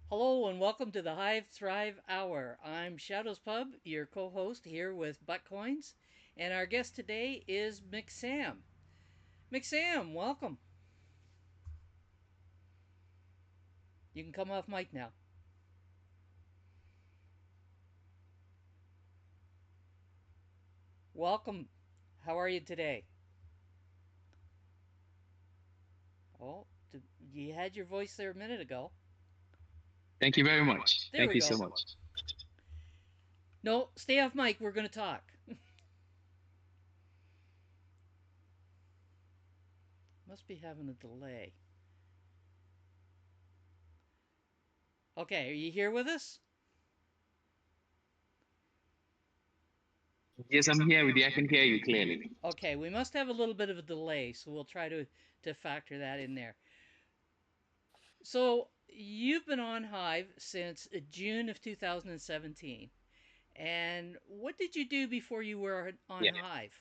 Hello and welcome to the Hive Thrive Hour. I'm Shadows Pub, your co-host here with Buttcoins, and our guest today is McSamm. McSamm, welcome. You can come off mic now. Welcome. How are you today? Oh, you had your voice there a minute ago. Thank you very much. There Thank we you so go. much. No, stay off mic. We're going to talk. Must be having a delay. Okay, are you here with us? Yes, I'm here with you. I can hear you clearly. Okay, we must have a little bit of a delay, so we'll try to factor that in there. So you've been on Hive since June of 2017. And what did you do before you were on Yeah. Hive?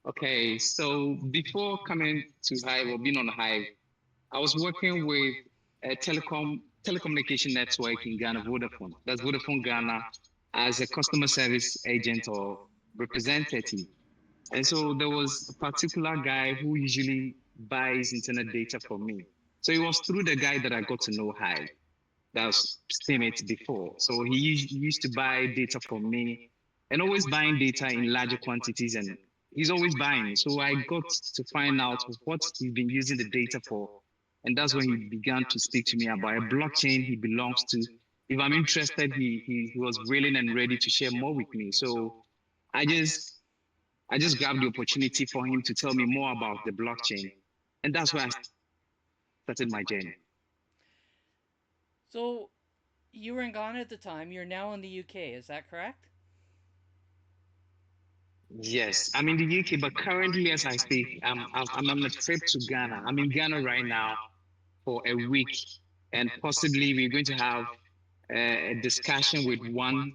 Okay. So before coming to Hive or being on Hive, I was working with a telecommunication network in Ghana, Vodafone. That's Vodafone Ghana as a customer service agent or representative. And so there was a particular guy who usually buys internet data for me. So it was through the guy that I got to know Hive. That was Steemit before. So he used to buy data from me and always buying data in larger quantities. And he's always buying. So I got to find out what he's been using the data for. And that's when he began to speak to me about a blockchain he belongs to. If I'm interested, he was willing and ready to share more with me. So I just I just grabbed the opportunity for him to tell me more about the blockchain. And that's where I started my journey. So you were in Ghana at the time. You're now in the UK. Is that correct? Yes, I'm in the UK, but currently, as I speak, I'm on a trip to Ghana. I'm in Ghana right now for a week, and possibly we're going to have a discussion with one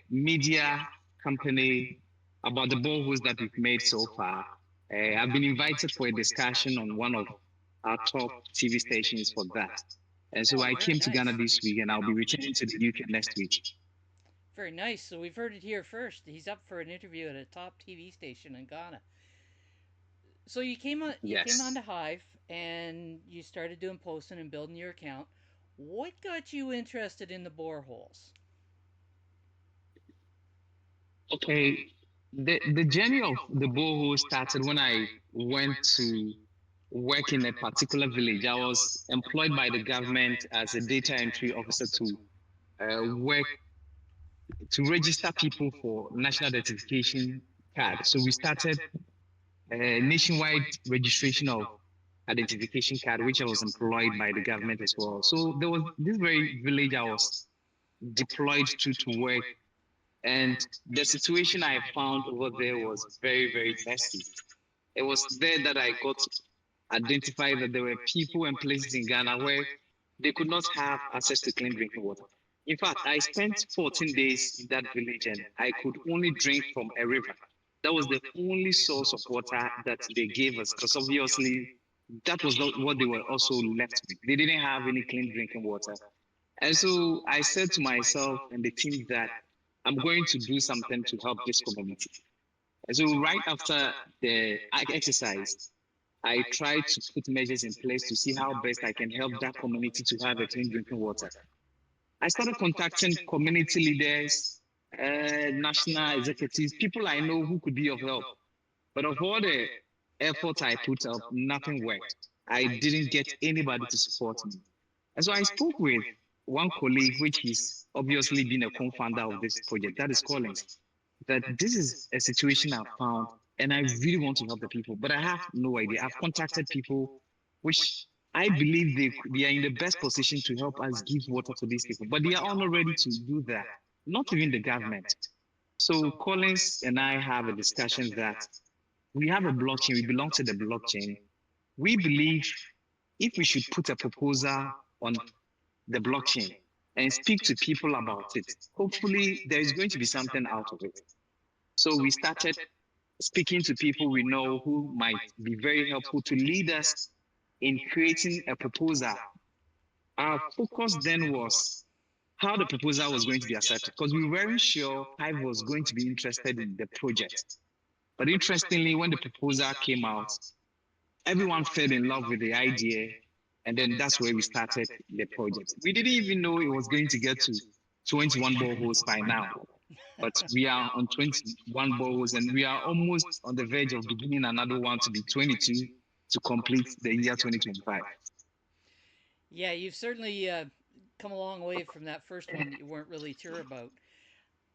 media company about the boreholes that we've made so far. I've been invited for a discussion on one of our top TV stations for that. And so Oh, I very came to Ghana nice. this week, and I'll be returning to the UK next week. Very nice. So we've heard it here first. He's up for an interview at a top TV station in Ghana. So you came on to Yes. Hive and you started doing posting and building your account. What got you interested in the boreholes? Okay, the journey of the borehole started when I went to work in a particular village. I was employed by the government as a data entry officer to work to register people for national identification card. So we started a nationwide registration of identification card, which I was employed by the government as well. So there was this very village I was deployed to work. And the situation I found over there was very, very messy. It was there that I got to identify that there were people and places in Ghana where they could not have access to clean drinking water. In fact, I spent 14 days in that village and I could only drink from a river. That was the only source of water that they gave us because obviously that was not what they were also left with. They didn't have any clean drinking water. And so I said to myself and the team that I'm going to do something to help this community. And so right after the exercise, I tried to put measures in place to see how best I can help that community to have a clean drinking water. I started contacting community leaders, national executives, people I know who could be of help. But of all the effort I put up, nothing worked. I didn't get anybody to support me. And so I spoke with one colleague, which is obviously been a co-founder of this project, that is Collins, that this is a situation I've found and I really want to help the people, but I have no idea. I've contacted people which I believe they are in the best position to help us give water to these people, but they are all not ready to do that, not even the government. So Collins and I have a discussion that we have a blockchain, we belong to the blockchain. We believe if we should put a proposal on the blockchain and speak to people about it, hopefully there is going to be something out of it. So we started speaking to people we know who might be very helpful to lead us in creating a proposal, our focus then was how the proposal was going to be accepted because we weren't sure Hive was going to be interested in the project. But interestingly, when the proposal came out, everyone fell in love with the idea, and then that's where we started the project. We didn't even know it was going to get to 21 boreholes by now, but we are on 21 boreholes, and we are almost on the verge of beginning another one to be 22 to complete the year 2025. Yeah, you've certainly come a long way from that first one that you weren't really sure about.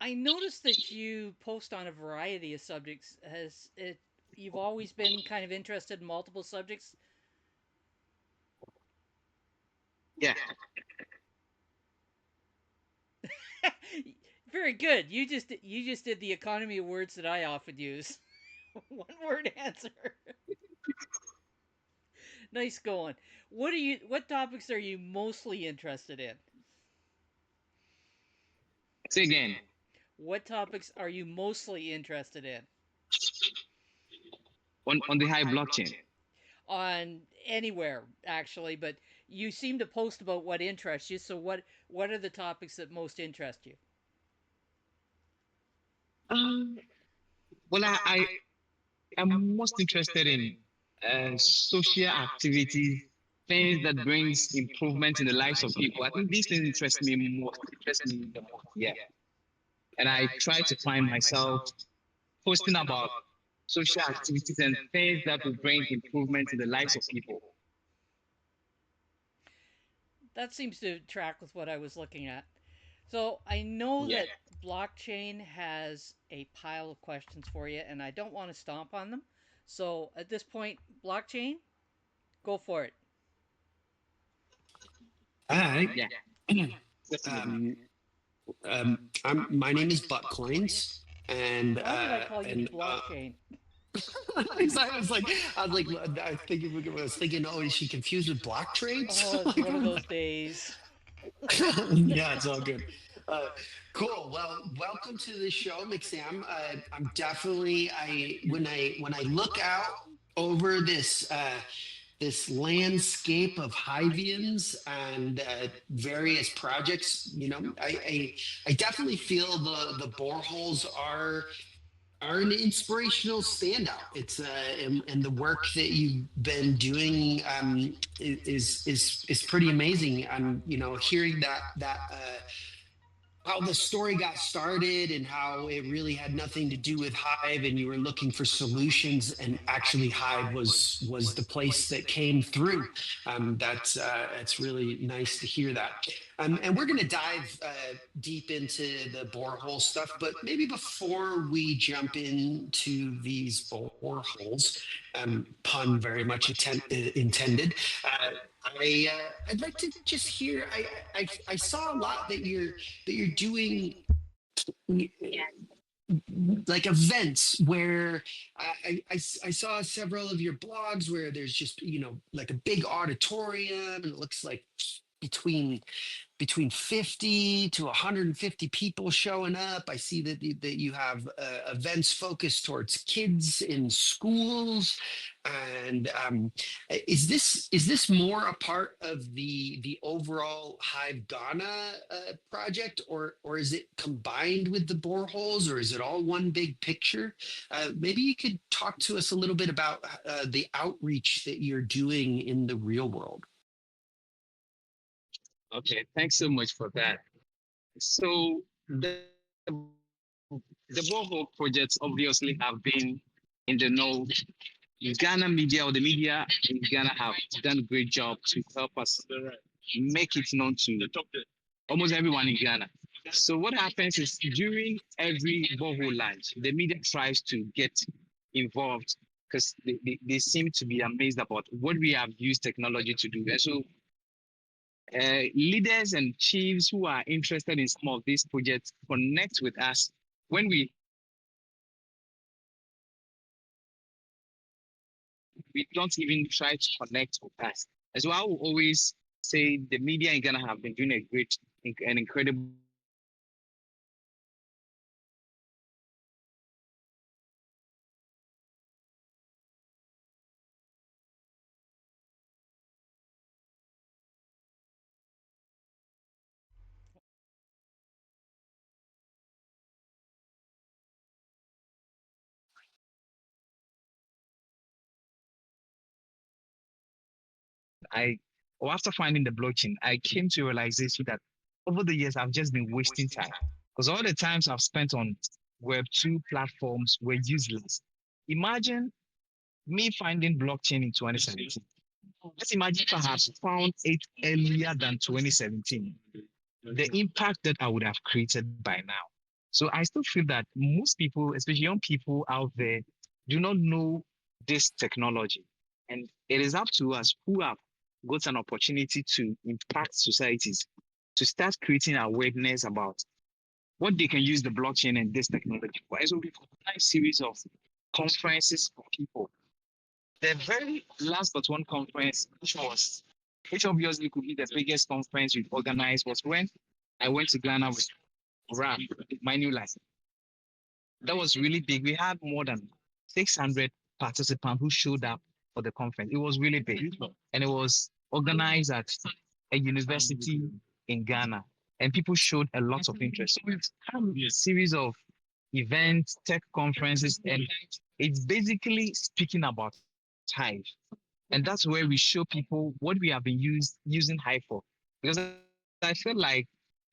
I noticed that you post on a variety of subjects. Has it? You've always been kind of interested in multiple subjects. Yeah. Very good. You just did the economy of words that I often use. One word answer. Nice going. What topics are you mostly interested in? Say again. What topics are you mostly interested in? On the Hive blockchain. On anywhere actually, but you seem to post about what interests you. So what are the topics that most interest you? Um, well, I'm most interested in social activities, things that brings improvement in the lives of people. I think these things interest me most. Interest me the most. Yeah, and I try to find myself posting about social activities and things that will bring improvement in the lives of people. That seems to track with what I was looking at. So I know Yeah. that blockchain has a pile of questions for you, and I don't want to stomp on them. So at this point, blockchain, go for it. All right. Yeah. Definitely. Um, my name is Buck Coins, and Why did I call you and blockchain? I was thinking, oh, is she confused with block trades? Oh, it's one of those days. Yeah, it's all good. Uh, cool. Well, welcome to the show, McSamm. I'm definitely when I look out over this landscape of Hivians and various projects, I definitely feel the boreholes are an inspirational standout. It's and the work that you've been doing is pretty amazing. I'm hearing that how the story got started and how it really had nothing to do with Hive, and you were looking for solutions, and actually Hive was the place that came through. That's really nice to hear that. And we're going to dive deep into the borehole stuff, but maybe before we jump into these boreholes, pun very much intended. I'd like to just hear. I saw a lot that you're doing like events where I saw several of your blogs where there's just like a big auditorium, and it looks like between 50 to 150 people showing up. I see that you have events focused towards kids in schools. And is this more a part of the overall Hive Ghana project, or is it combined with the boreholes, or is it all one big picture? Maybe you could talk to us a little bit about the outreach that you're doing in the real world. Okay. Thanks so much for that. So the borehole projects obviously have been in the know. Ghana media or the media in Ghana have done a great job to help us make it known to almost everyone in Ghana. So what happens is during every borehole launch, the media tries to get involved because they seem to be amazed about what we have used technology to do. And so leaders and chiefs who are interested in some of these projects connect with us when we don't even try to connect with us. And so I will always say the media in Ghana have been doing a great and incredible I, or after finding the blockchain, I came to a realization that over the years I've just been wasting time because all the times I've spent on Web2 platforms were useless. Imagine me finding blockchain in 2017. Let's imagine if I had found it earlier than 2017, the impact that I would have created by now. So I still feel that most people, especially young people out there, do not know this technology. And it is up to us who have got an opportunity to impact societies to start creating awareness about what they can use the blockchain and this technology for. And so we've organized a series of conferences for people. The very last but one conference, which obviously could be the biggest conference we've organized, was when I went to Ghana with Ram, my new life. That was really big. We had more than 600 participants who showed up for the conference. It was really big. And it was organized at a university in Ghana. And people showed a lot of interest. So we've had a series of events, tech conferences, and it's basically speaking about Hive. And that's where we show people what we have been using Hive for. Because I feel like,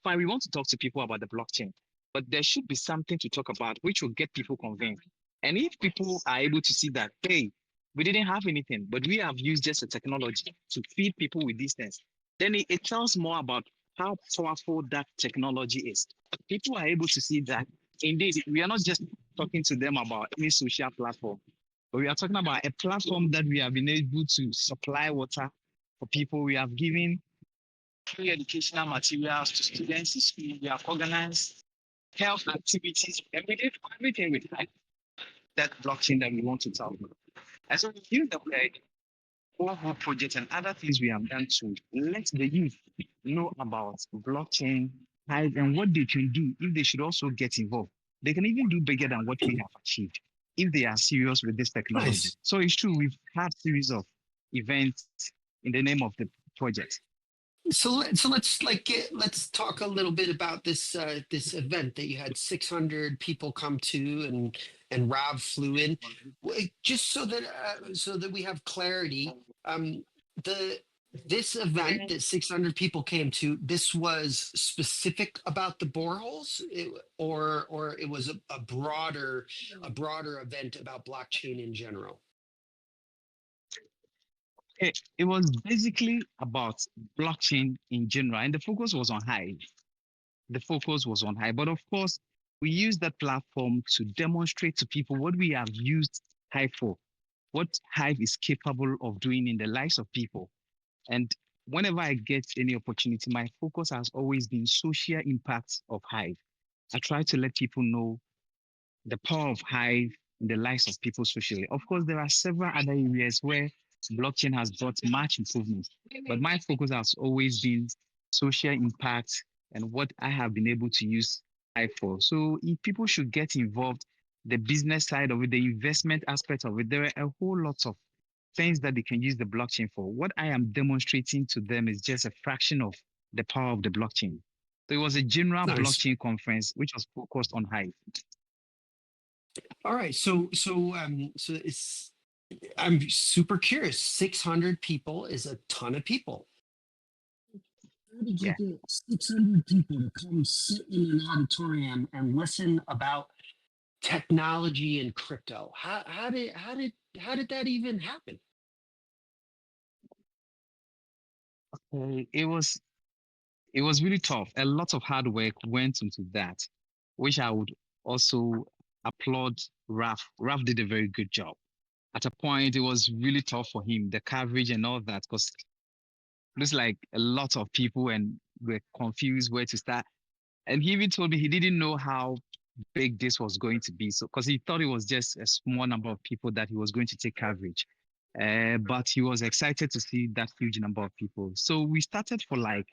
fine, we want to talk to people about the blockchain, but there should be something to talk about which will get people convinced. And if people are able to see that, hey, we didn't have anything, but we have used just a technology to feed people with these things, then it tells more about how powerful that technology is. People are able to see that indeed we are not just talking to them about any social platform, but we are talking about a platform that we have been able to supply water for people. We have given free educational materials to students in school. We have organized health activities, and we did everything with that blockchain that we want to talk about. And so we use the whole project and other things we have done to let the youth know about blockchain, Hive, and what they can do if they should also get involved. They can even do bigger than what we have achieved if they are serious with this technology. Nice. So it's true, we've had series of events in the name of the project. So let's let's talk a little bit about this event that you had 600 people come to, and Rob flew in. Just so that we have clarity. The This event that 600 people came to, this was specific about the boreholes, or it was a broader event about blockchain in general. It was basically about blockchain in general, and the focus was on Hive. The focus was on Hive, but of course, we use that platform to demonstrate to people what we have used Hive for, what Hive is capable of doing in the lives of people. And whenever I get any opportunity, my focus has always been social impacts of Hive. I try to let people know the power of Hive in the lives of people socially. Of course, there are several other areas where blockchain has brought much improvement, but my focus has always been social impact and what I have been able to use Hive for. So if people should get involved, the business side of it, the investment aspect of it, there are a whole lot of things that they can use the blockchain for. What I am demonstrating to them is just a fraction of the power of the blockchain. So it was a general Nice. blockchain conference which was focused on Hive. All right. So it's I'm super curious. 600 people is a ton of people. How did you Yeah. get 600 people to come sit in an auditorium and listen about technology and crypto? How did that even happen? It was really tough. A lot of hard work went into that, which I would also applaud Raf. Raf did a very good job. At a point, it was really tough for him, the coverage and all that, because it looks like a lot of people and were confused where to start. And he even told me he didn't know how big this was going to be. So, because he thought it was just a small number of people that he was going to take coverage. But he was excited to see that huge number of people. So we started for like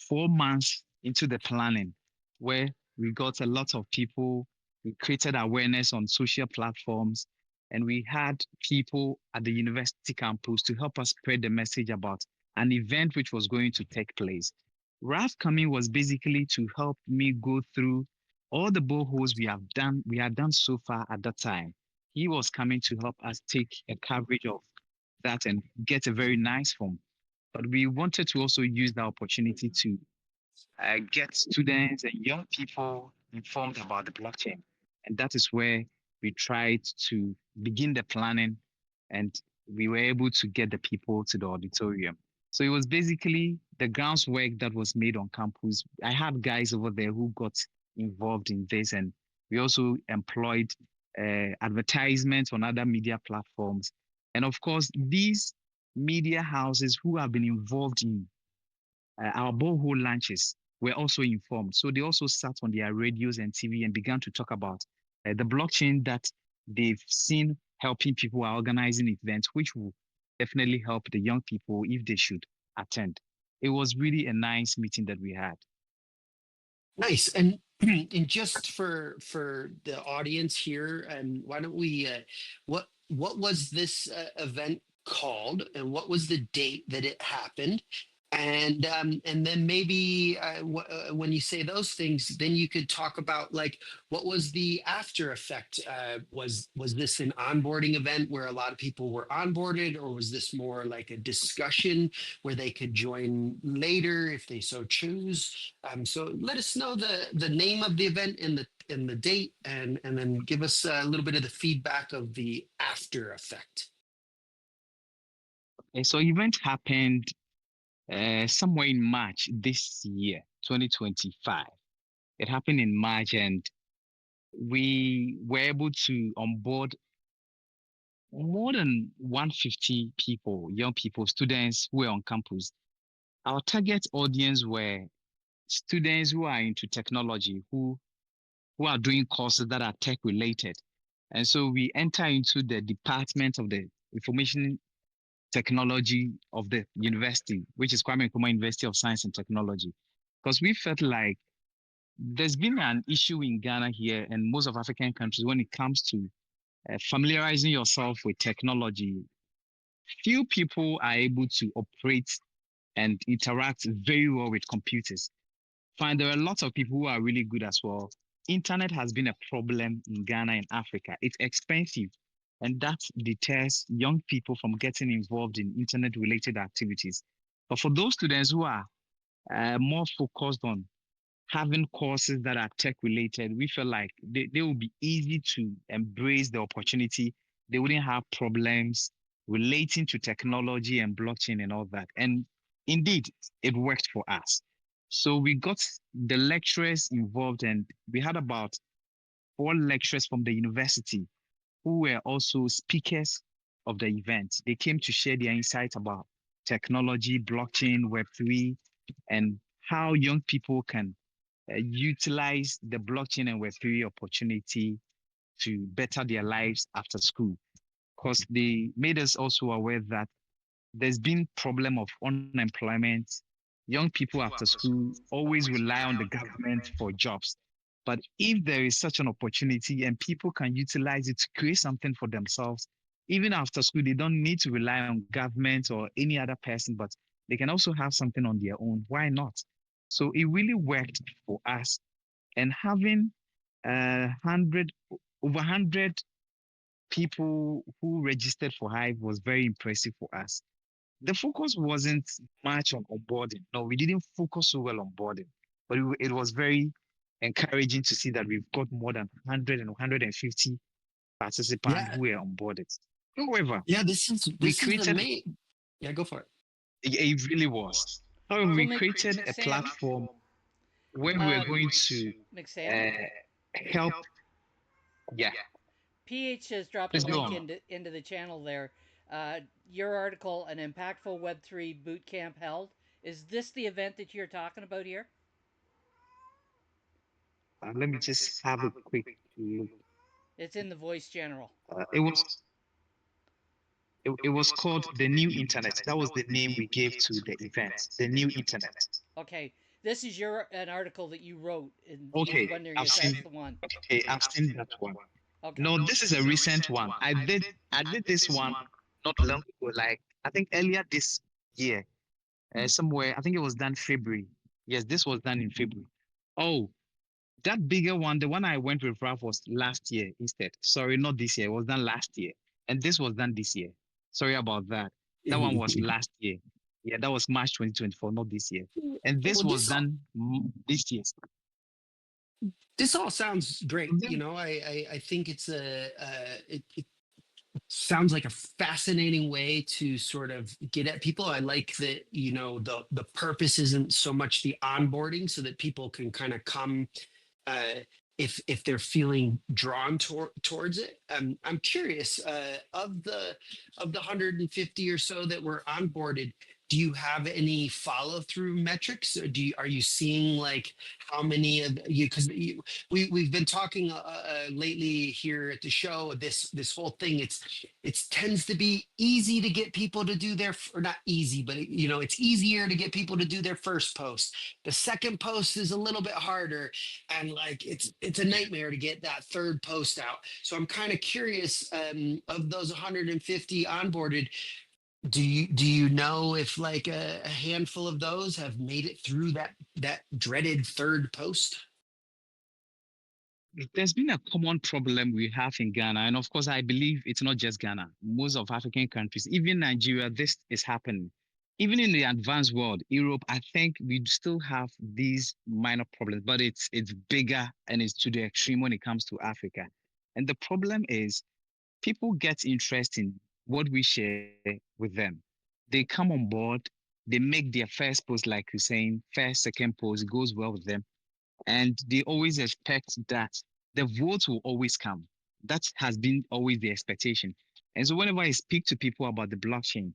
4 months into the planning, where we got a lot of people. We created awareness on social platforms, and we had people at the university campus to help us spread the message about an event which was going to take place. Raf coming was basically to help me go through all the boreholes we had done so far at that time. He was coming to help us take a coverage of that and get a very nice form. but we wanted to also use the opportunity to get students and young people informed about the blockchain. And that is where we tried to begin the planning, and we were able to get the people to the auditorium. So it was basically the groundwork that was made on campus. I had guys over there who got involved in this, and we also employed advertisements on other media platforms. And of course, these media houses who have been involved in our borehole launches were also informed. So they also sat on their radios and TV and began to talk about the blockchain that they've seen helping people are organizing events, which will definitely help the young people if they should attend. It was really a nice meeting that we had. Nice. And just for the audience here, and why don't we what was this event called, and what was the date that it happened? And then maybe when you say those things, then you could talk about like what was the after effect? Was this an onboarding event where a lot of people were onboarded, or was this more like a discussion where they could join later if they so choose? So let us know the name of the event and the date, and then give us a little bit of the feedback of the after effect. And so event happened somewhere in March this year, 2025. It happened in March, and we were able to onboard more than 150 people, young people, students who were on campus. Our target audience were students who are into technology, who are doing courses that are tech related. And so we enter into the department of the information technology of the university, which is Kwame Nkrumah University of Science and Technology, because we felt like there's been an issue in Ghana here and most of African countries when it comes to familiarizing yourself with technology. Few people are able to operate and interact very well with computers. Fine, there are lots of people who are really good as well. Internet has been a problem in Ghana and Africa. It's expensive, and that deters young people from getting involved in internet related activities. But for those students who are more focused on having courses that are tech related, we feel like they will be easy to embrace the opportunity. They wouldn't have problems relating to technology and blockchain and all that. And indeed, it worked for us. So we got the lecturers involved, and we had about 4 lecturers from the university who were also speakers of the event. They came to share their insights about technology, blockchain, Web3, and how young people can utilize the blockchain and Web3 opportunity to better their lives after school. Because they made us also aware that there's been problem of unemployment. Young people after school always rely on the government for jobs. But if there is such an opportunity and people can utilize it to create something for themselves, even after school, they don't need to rely on government or any other person, but they can also have something on their own. Why not? So it really worked for us. And having 100 over 100 people who registered for Hive was very impressive for us. The focus wasn't much on onboarding. No, we didn't focus so well on onboarding, but it was very encouraging to see that we've got more than 100 and 150 participants Yeah, who were onboarded. However, yeah. we This is the created, main. Yeah, go for it. it really was. However, So, we created a McSamm, platform where we were uh, going to McSamm, uh, help. Yeah, PH has dropped a please go link on. into the channel there. Your article, an impactful Web3 boot camp held. Is this the event that you're talking about here? Let me just have a quick look. It's in the Voice General. It was it was called the New Internet. That was the name we gave to the event, the New Internet. Okay, this is an article that you wrote, and he's Okay, wondering I've if that's seen. the one. Okay, I've seen that one. Okay. No, this is a recent one. I did this one not long ago, like I think earlier this year, somewhere. I think it was done February. Yes, this was done in February. Oh, that bigger one, the one I went with Ralph was last year instead. Sorry, not this year. It was done last year, and this was done this year. Sorry about that. That one was last year. Yeah, that was March 2024, not this year. And this Well, was done this year. this all sounds great. You know, I think it's it sounds like a fascinating way to sort of get at people. I like that, you know, the purpose isn't so much the onboarding so that people can kind of come uh, if they're feeling drawn towards it. I'm curious, of the 150 or so that were onboarded, do you have any follow through metrics? Or are you seeing like how many of you? Because we've been talking lately here at the show. This whole thing, it tends to be easy to get people to do their, or not easy, but you know, it's easier to get people to do their first post. The second post is a little bit harder, and like it's a nightmare to get that third post out. So I'm kind of curious, of those 150 onboarded, do you know if like a handful of those have made it through that dreaded third post? There's been a common problem we have in Ghana, and of course, I believe it's not just Ghana. Most of African countries, even Nigeria, this is happening. Even in the advanced world, Europe, I think we still have these minor problems, but it's bigger and it's to the extreme when it comes to Africa. And the problem is people get interest in what we share with them. They come on board, they make their first post, like you're saying, first, second post goes well with them, and they always expect that the votes will always come. That has been always the expectation. And so whenever I speak to people about the blockchain,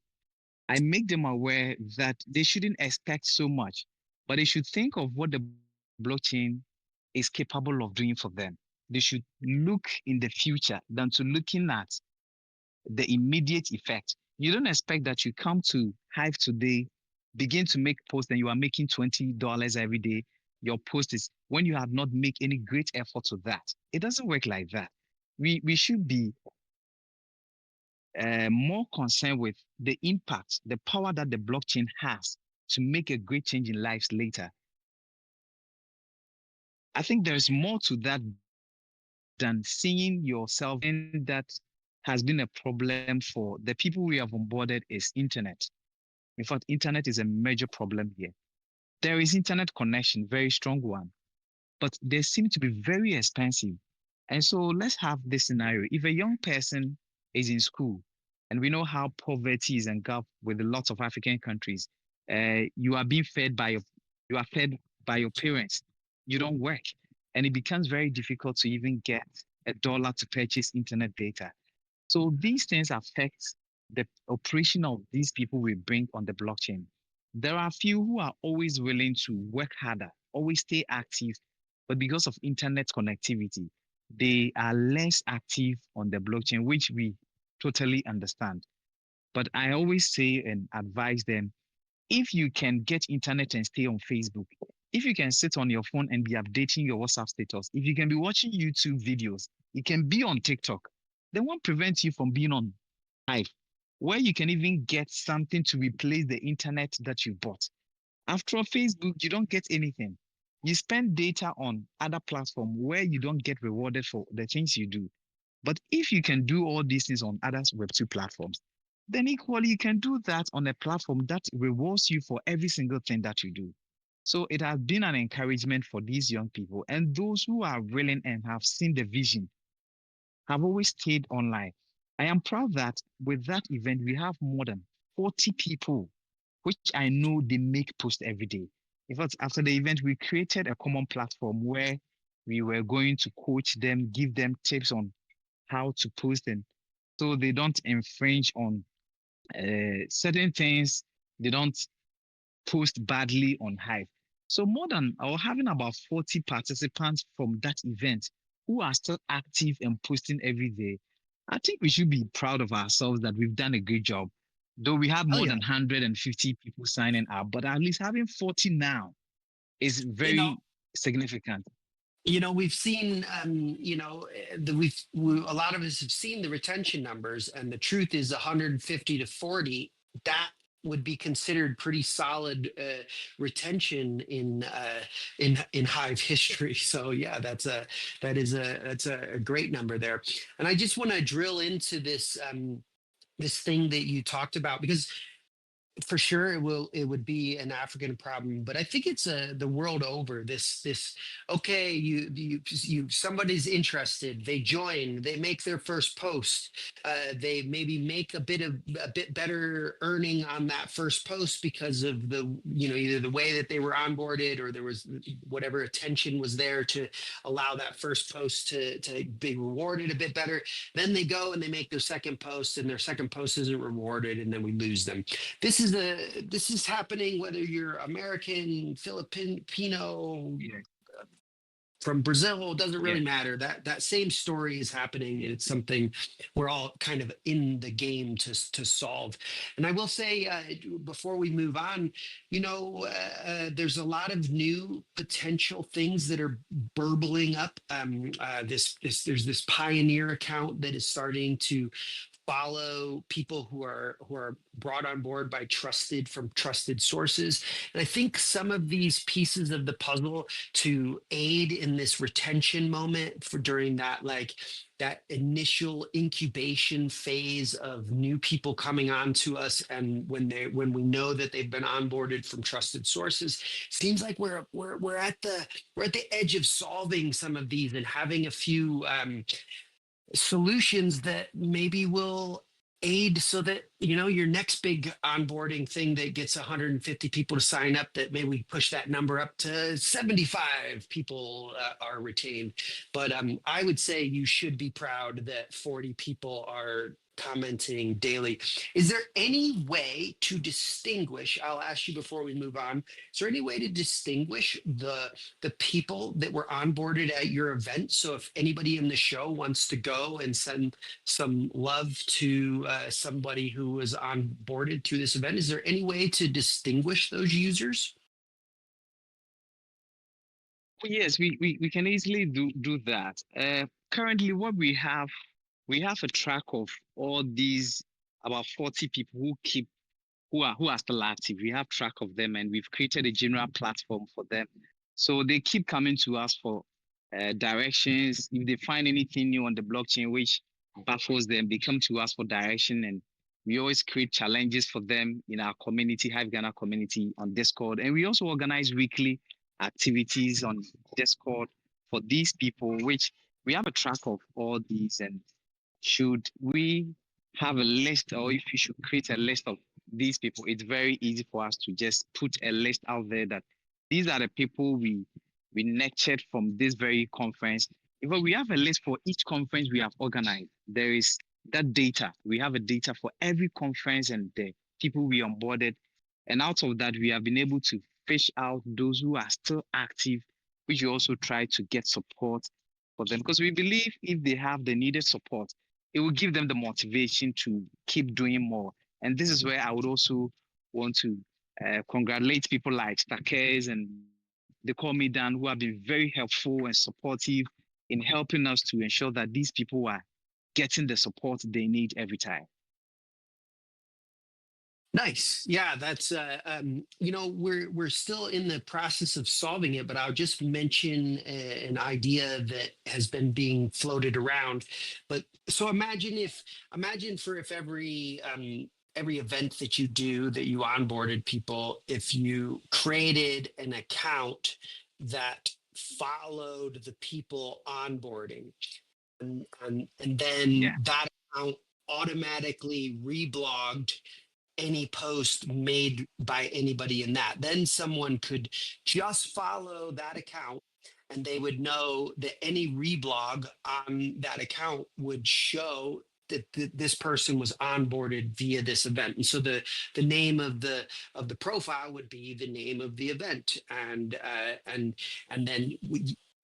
I make them aware that they shouldn't expect so much, but they should think of what the blockchain is capable of doing for them. They should look in the future than to looking at the immediate effect. You don't expect that you come to Hive today, begin to make posts, and you are making $20 every day. Your post is when you have not made any great effort to that. It doesn't work like that. We should be more concerned with the impact, the power that the blockchain has to make a great change in lives later. I think there's more to that than seeing yourself. And that has been a problem for the people we have onboarded is internet. In fact, internet is a major problem here. There is internet connection, very strong one, but they seem to be very expensive. And so let's have this scenario. If a young person is in school, and we know how poverty is engulfed with lots of African countries, you are being fed by you are fed by your parents. You don't work, and it becomes very difficult to even get $1 to purchase internet data. So these things affect the operation of these people we bring on the blockchain. There are a few who are always willing to work harder, always stay active, but because of internet connectivity, they are less active on the blockchain, which we totally understand. But I always say and advise them, if you can get internet and stay on Facebook, if you can sit on your phone and be updating your WhatsApp status, if you can be watching YouTube videos, you can be on TikTok, then what prevents you from being on Hive, where you can even get something to replace the internet that you bought? After Facebook, you don't get anything. You spend data on other platforms where you don't get rewarded for the things you do. But if you can do all these things on other Web2 platforms, then equally you can do that on a platform that rewards you for every single thing that you do. So it has been an encouragement for these young people, and those who are willing and have seen the vision have always stayed online. I am proud that with that event, we have more than 40 people, which I know they make posts every day. In fact, after the event, we created a common platform where we were going to coach them, give them tips on how to post, and so they don't infringe on certain things. They don't post badly on Hive. So more than or having about 40 participants from that event who are still active and posting every day. I think we should be proud of ourselves that we've done a great job. Though we have Oh more than yeah. 150 people signing up, but at least having 40 now is You know, very significant. we've seen, a lot of us have seen the retention numbers, and the truth is 150 to 40, that would be considered pretty solid retention in Hive history. So yeah, that's a great number there. And I just want to drill into this thing that you talked about, because for sure it would be an African problem, but I think it's the world over. This okay, you somebody's interested, they join, they make their first post, they maybe make a bit better earning on that first post because of the, either the way that they were onboarded, or there was whatever attention was there to allow that first post to be rewarded a bit better. Then they go and they make their second post, and their second post isn't rewarded, and then we lose them. This is happening whether you're American, Filipino, Yeah. from Brazil. It doesn't Yeah. really matter. That same story is happening. It's something we're all kind of in the game to solve. And I will say, before we move on, there's a lot of new potential things that are burbling up. There's this Pioneer account that is starting to follow people who are brought on board by trusted sources. And I think some of these pieces of the puzzle to aid in this retention moment for during that initial incubation phase of new people coming on to us, and when we know that they've been onboarded from trusted sources, seems like we're at the edge of solving some of these and having a few solutions that maybe will aid, so that your next big onboarding thing that gets 150 people to sign up, that maybe we push that number up to 75 people are retained. But I would say you should be proud that 40 people are commenting daily. Is there any way to distinguish, I'll ask you before we move on, is there any way to distinguish the people that were onboarded at your event? So if anybody in the show wants to go and send some love to somebody who was onboarded through this event, is there any way to distinguish those users? Yes, we can easily do that. Currently, what we have a track of all these about 40 people who are still active. We have track of them, and we've created a general platform for them. So they keep coming to us for directions. If they find anything new on the blockchain which baffles them, they come to us for direction, and we always create challenges for them in our community, Hive Ghana community on Discord. And we also organize weekly activities on Discord for these people, which we have a track of all these. And should we have a list, or if you should create a list of these people, it's very easy for us to just put a list out there that these are the people we nurtured from this very conference. If we have a list for each conference we have organized, there is that data. We have a data for every conference and the people we onboarded. And out of that, we have been able to fish out those who are still active, which we also try to get support for them. Because we believe if they have the needed support, it will give them the motivation to keep doing more. And this is where I would also want to congratulate people like Stakers and they call me Dan, who have been very helpful and supportive in helping us to ensure that these people are getting the support they need every time. Nice. Yeah, that's we're still in the process of solving it, but I'll just mention an idea that has been being floated around. But so imagine for if every event that you do that you onboarded people, if you created an account that followed the people onboarding, and then that account automatically reblogged any post made by anybody in that. Then someone could just follow that account, and they would know that any reblog on that account would show that this person was onboarded via this event. And so the name of the profile would be the name of the event, and then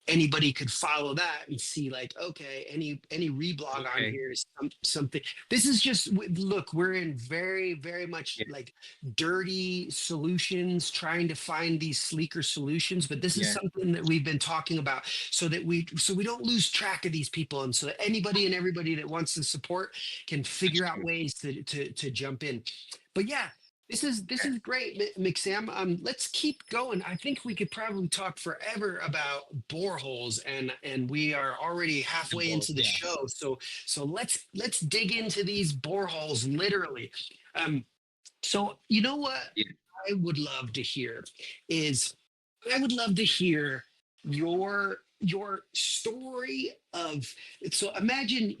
anybody could follow that and see, like, okay, any reblog on here is something. This is just, look, we're in very, very much like dirty solutions, trying to find these sleeker solutions, but this is something that we've been talking about, so we don't lose track of these people, and so that anybody and everybody that wants to support can figure out ways to jump in. But yeah, this is great, McSamm. Let's keep going. I think we could probably talk forever about boreholes, and we are already halfway into the show. So let's dig into these boreholes literally. So, you know what Yeah. I would love to hear is I would love to hear your story of, so imagine,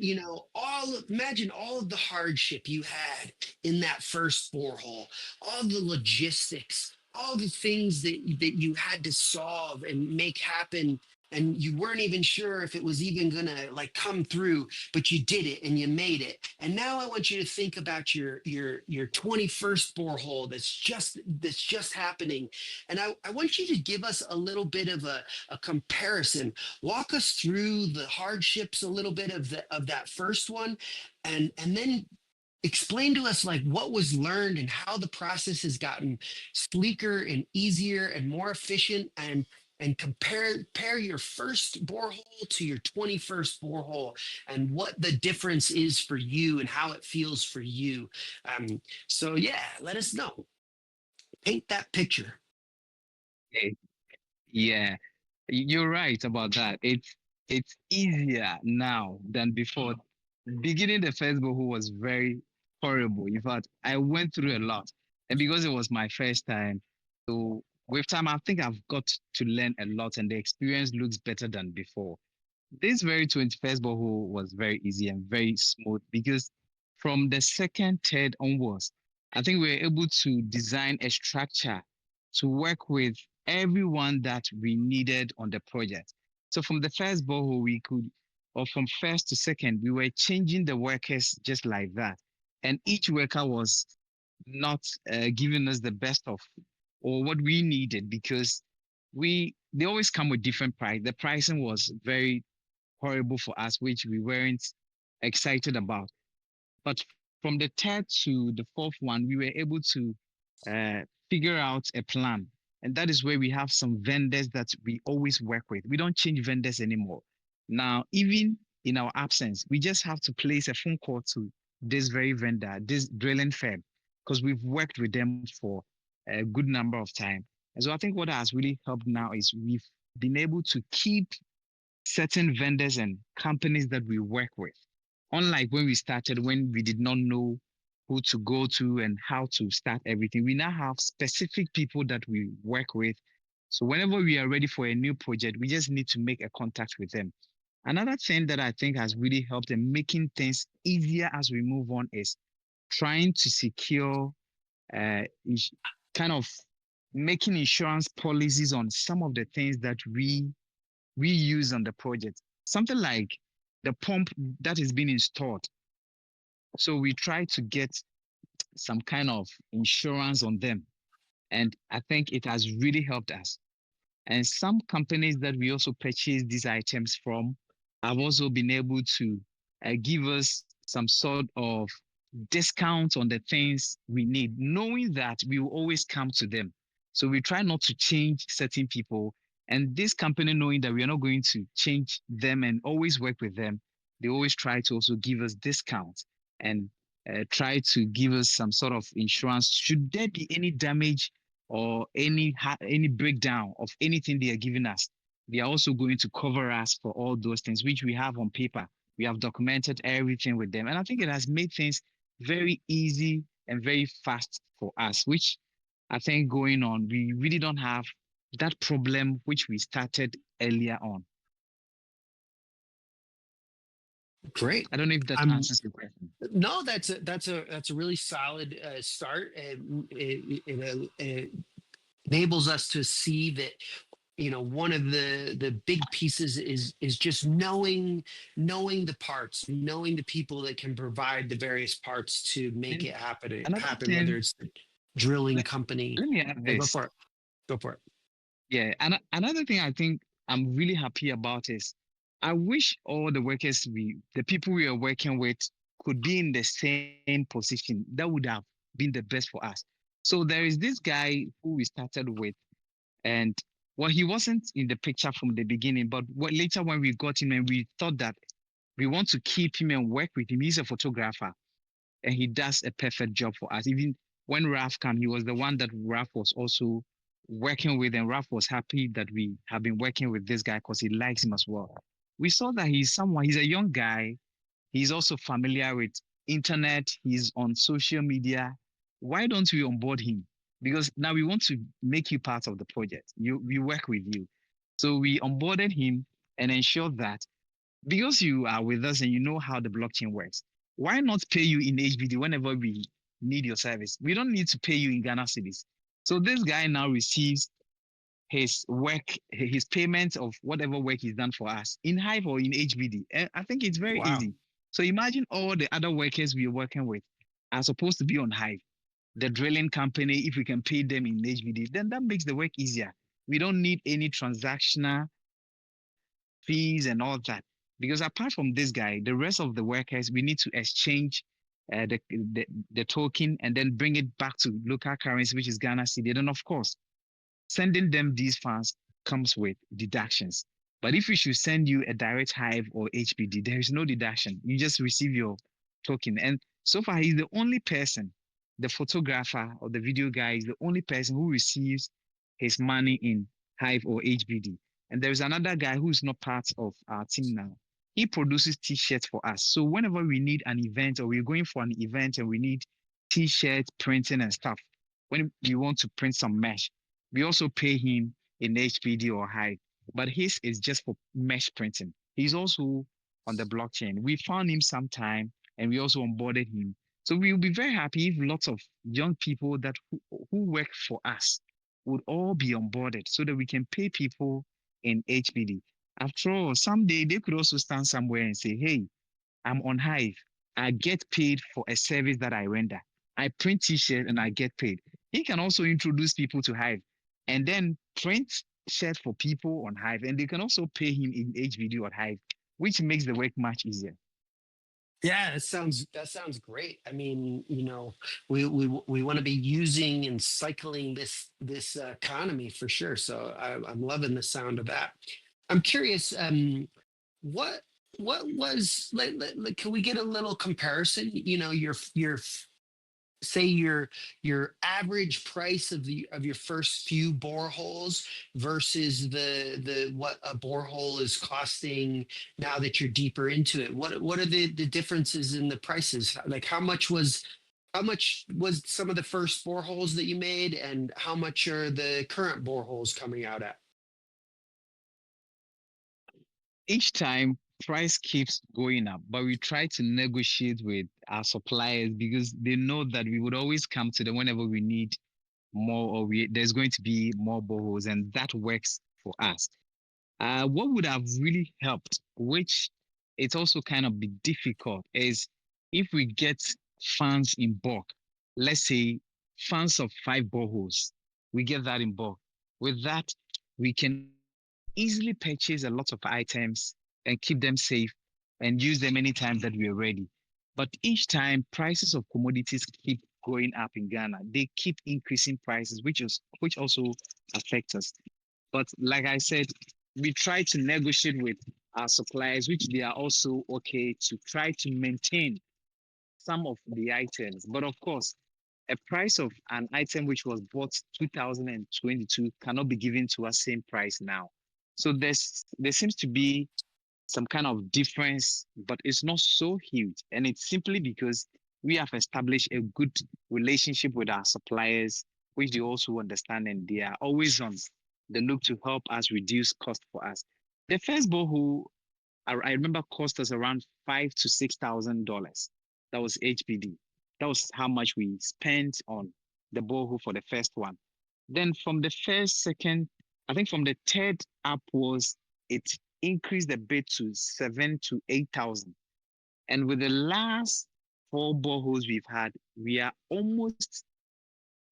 imagine all of the hardship you had in that first borehole, all the logistics, all the things that you had to solve and make happen, and you weren't even sure if it was even gonna like come through, but you did it and you made it. And now I want you to think about your 21st borehole that's just happening. And I want you to give us a little bit of a comparison. Walk us through the hardships a little bit of that first one, and then explain to us like what was learned and how the process has gotten sleeker and easier and more efficient, and compare your first borehole to your 21st borehole and what the difference is for you and how it feels for you. So yeah, let us know. Paint that picture. Eh, Yeah, you're right about that. It's easier now than before. Beginning the first book was very horrible. In fact, I went through a lot, and because it was my first time, so with time, I think I've got to learn a lot, and the experience looks better than before. This very 21st borehole was very easy and very smooth because from the second, third onwards, I think we were able to design a structure to work with everyone that we needed on the project. So from the first borehole, or from first to second, we were changing the workers just like that. And each worker was not giving us the best of or what we needed because they always come with different price. The pricing was very horrible for us, which we weren't excited about. But from the third to the fourth one, we were able to uh, figure out a plan. And that is where we have some vendors that we always work with. We don't change vendors anymore. Now, even in our absence, we just have to place a phone call to this very vendor, this drilling firm, because we've worked with them for a good number of time. And so I think what has really helped now is we've been able to keep certain vendors and companies that we work with. Unlike when we started, when we did not know who to go to and how to start everything, we now have specific people that we work with. So whenever we are ready for a new project, we just need to make a contact with them. Another thing that I think has really helped in making things easier as we move on is trying to secure uh, kind of making insurance policies on some of the things that we use on the project. Something like the pump that is being installed. So we try to get some kind of insurance on them. And I think it has really helped us. And some companies that we also purchase these items from have also been able to give us some sort of discount on the things we need, knowing that we will always come to them. So we try not to change certain people. And this company, knowing that we are not going to change them and always work with them, they always try to also give us discounts and try to give us some sort of insurance. Should there be any damage or any breakdown of anything they are giving us, they are also going to cover us for all those things, which we have on paper. We have documented everything with them. And I think it has made things very easy and very fast for us, which I think going on, we really don't have that problem which we started earlier on. Great. I don't know if that I'm answers your question. No, that's a really solid start. It enables us to see that, one of the big pieces is just knowing the parts, knowing the people that can provide the various parts to make And it another happen, whether thing, it's the drilling let, company. let me add Go this. for it. Go for it. Yeah, and another thing I think I'm really happy about is I wish all the people we are working with could be in the same position. That would have been the best for us. So there is this guy who we started with, and well, he wasn't in the picture from the beginning, but later when we got him and we thought that we want to keep him and work with him, he's a photographer and he does a perfect job for us. Even when Raf came, he was the one that Raf was also working with, and Raf was happy that we have been working with this guy because he likes him as well. We saw that he's a young guy. He's also familiar with internet. He's on social media. why don't we onboard him? Because now we want to make you part of the project. We work with you. So we onboarded him and ensured that because you are with us and you know how the blockchain works, why not pay you in HBD whenever we need your service? We don't need to pay you in Ghana cedis. So this guy now receives his work, his payment of whatever work he's done for us in Hive or in HBD. And I think it's very Wow. easy. So imagine all the other workers we are working with are supposed to be on Hive. The drilling company, if we can pay them in HBD, then that makes the work easier. We don't need any transactional fees and all that. Because apart from this guy, the rest of the workers, we need to exchange the token and then bring it back to local currency, which is Ghana cedi. Then, of course, sending them these funds comes with deductions. But if we should send you a direct Hive or HBD, there is no deduction. You just receive your token. And so far, he's the only person, the photographer or the video guy is the only person who receives his money in Hive or HBD. And there's another guy who's not part of our team now. He produces t-shirts for us. So whenever we need an event or we're going for an event and we need t-shirt printing and stuff, when we want to print some mesh, we also pay him in HPD or Hive, but his is just for mesh printing. He's also on the blockchain. We found him sometime and we also onboarded him. So we'll be very happy if lots of young people that who work for us would all be onboarded so that we can pay people in HPD. After all, someday they could also stand somewhere and say, hey, I'm on Hive. I get paid for a service that I render. I print t-shirts and I get paid. He can also introduce people to Hive and then print shirts for people on Hive. And they can also pay him in HVD or Hive, which makes the work much easier. Yeah, that sounds great. I mean, we want to be using and cycling this economy for sure. So I'm loving the sound of that. I'm curious, what was can we get a little comparison? Your say your average price of your first few boreholes versus the what a borehole is costing now that you're deeper into it. What are the differences in the prices? Like how much was some of the first boreholes that you made, and how much are the current boreholes coming out at? Each time price keeps going up, but we try to negotiate with our suppliers because they know that we would always come to them whenever we need more or there's going to be more boreholes, and that works for us. What would have really helped, which it's also kind of be difficult, is if we get funds in bulk. Let's say funds of 5 boreholes, we get that in bulk. With that, we can easily purchase a lot of items and keep them safe and use them anytime that we are ready. But each time prices of commodities keep going up in Ghana, they keep increasing prices, which also affect us. But like I said, we try to negotiate with our suppliers, which they are also okay to try to maintain some of the items. But of course, a price of an item which was bought 2022 cannot be given to us same price now. So there seems to be some kind of difference, but it's not so huge. And it's simply because we have established a good relationship with our suppliers, which they also understand and they are always on the look to help us reduce cost for us. The first borehole, I remember, cost us around $5,000 to $6,000. That was HPD. That was how much we spent on the borehole for the first one. Then from the first, second, I think from the third upwards, it increased a bit to 7 to 8,000. And with the last 4 boreholes we've had, we are almost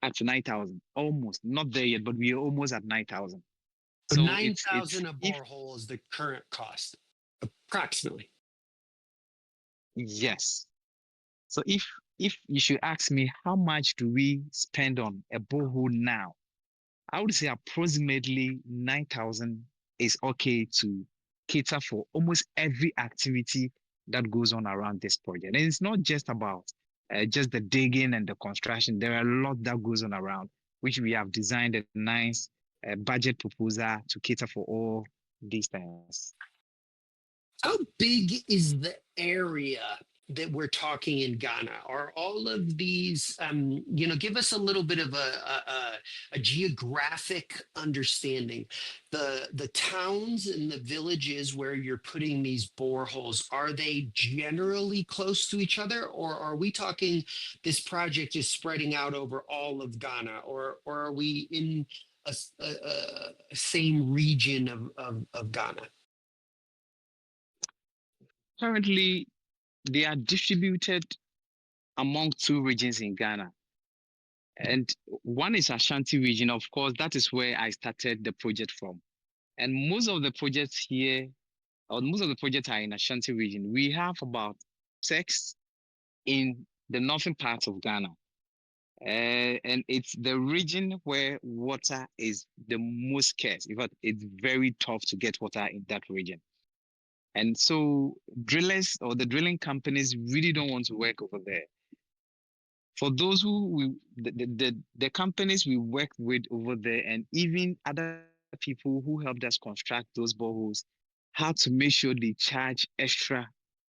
at 9,000. Almost not there yet, but we are almost at 9,000. So So nine it's thousand a if borehole is the current cost, approximately. yes. So if you should ask me how much do we spend on a borehole now, I would say approximately 9,000 is okay to cater for almost every activity that goes on around this project. And it's not just about just the digging and the construction. There are a lot that goes on around, which we have designed a nice budget proposal to cater for all these things. How big is the area? that we're talking in Ghana? Are all of these, give us a little bit of a geographic understanding. The towns and the villages where you're putting these boreholes, are they generally close to each other, or are we talking this project is spreading out over all of Ghana, or are we in a same region of Ghana? Currently, they are distributed among two regions in Ghana. And one is Ashanti region. Of course, that is where I started the project from. And most of the projects here, or most of the projects are in Ashanti region. We have about six in the northern part of Ghana. And it's the region where water is the most scarce. In fact, it's very tough to get water in that region. And so drillers or the drilling companies really don't want to work over there. For those the companies we work with over there, and even other people who helped us construct those boreholes, had to make sure they charge extra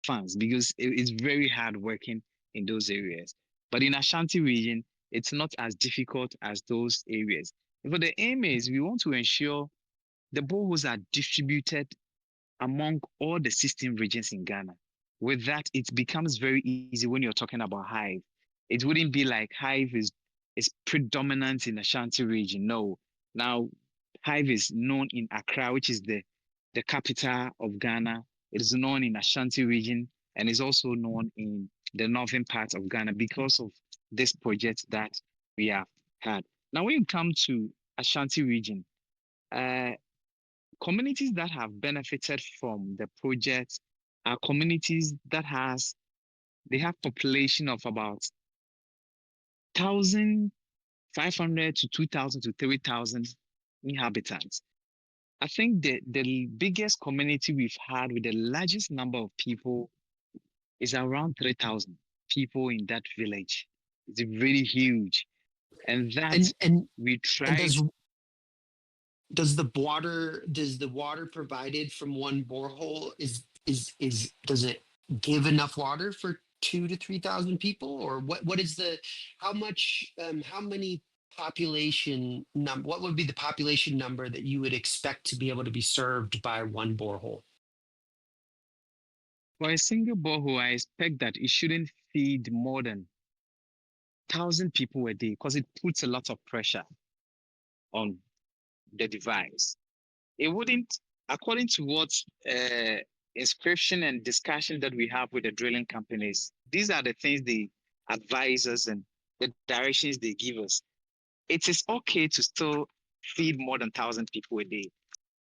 funds because it's very hard working in those areas. But in Ashanti region, it's not as difficult as those areas. But the aim is we want to ensure the boreholes are distributed among all the 16 regions in Ghana. With that, it becomes very easy when you're talking about Hive. It wouldn't be like Hive is predominant in Ashanti region. No. Now, Hive is known in Accra, which is the capital of Ghana. It is known in Ashanti region and is also known in the northern part of Ghana because of this project that we have had. Now, when you come to Ashanti region, uh, communities that have benefited from the project are communities that they have population of about 1,500 to 2,000 to 3,000 inhabitants. I think the biggest community we've had with the largest number of people is around 3,000 people in that village. It's really huge. And that And and we and tried. does the water provided from one borehole is does it give enough water for 2 to 3,000 people, or what is the how much how many population number, what would be the population number that you would expect to be able to be served by one borehole? For a single borehole, I expect that it shouldn't feed more than 1,000 people a day because it puts a lot of pressure on the device. It wouldn't, according to what uh, inscription and discussion that we have with the drilling companies, these are the things they advise us and the directions they give us. It is okay to still feed more than 1,000 people a day.